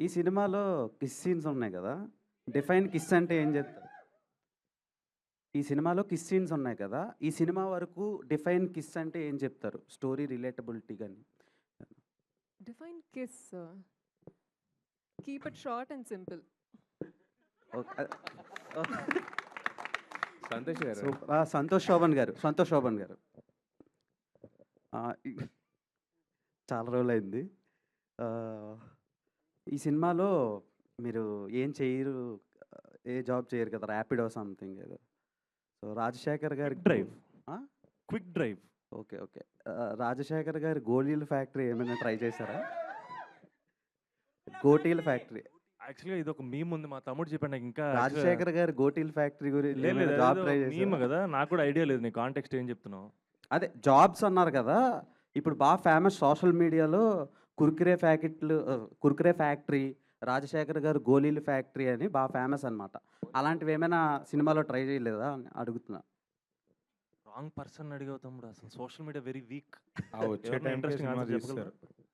ఈ సినిమాలో kiss scenes ఉన్నాయి కదా! డిఫైన్ కిస్ అంటే ఏం చెప్తారు? ఈ సినిమాలో కిస్ సీన్స్ ఉన్నాయి కదా! ఈ సినిమా వరకు డిఫైన్ కిస్ అంటే ఏం చెప్తారు? స్టోరీ రిలేటబిలిటీ గాని. Define kiss. Keep it short and simple. Okay. Santosh గారు. సంతోష్ శోభన్ గారు. సంతోష్ శోభన్ గారు. ఈ చాలా రోజులైంది. ఈ సినిమాలో మీరు ఏం చెయ్యరు, ఏ జాబ్ చేయరు కదా! ర్యాపిడో సంథింగ్ ఏదో. సో, రాజశేఖర్ గారి డ్రైవ్. ఆ? Quick drive. Okay. Okay. Rajasekhar గారి గోళీల ఫ్యాక్టరీ ఏమైనా ట్రై చేశారా? గోటీల ఫ్యాక్టరీ. యాక్చువల్‌గా ఇదొక మీమ్ ఉంది. మా తమ్ముడు చెప్పాడు నాకు ఇంకా రాజశేఖర్ గారి గోటీల ఫ్యాక్టరీ గురించి లేదు ఏమైనా లేదు. జాబ్ అదేదో ట్రై మీమ్ చేశారా? కదా! నాకు కూడా ఐడియా లేదు. నీ కాంటెక్స్ట్ ఏం చెప్తున్నావు? అదే జాబ్స్ అన్నారు కదా! ఇప్పుడు బాగా ఫేమస్ సోషల్ మీడియాలో కుర్కురే ఫ్యాక్టరీ, రాజశేఖర్ గారు గోళీల ఫ్యాక్టరీ అని బాగా ఫేమస్ అనమాట. అలాంటివి ఏమైనా సినిమాలో ట్రై చేయలేదా అని అడుగుతున్నా. రాంగ్ పర్సన్ అడిగావు తమ్ముడు. అసలు సోషల్ మీడియా వెరీ వీక్. ఆ వచ్చే టైంకి ఇంట్రెస్టింగ్ సినిమా ఆన్సర్ తీస్తారు. చెప్పగలరా?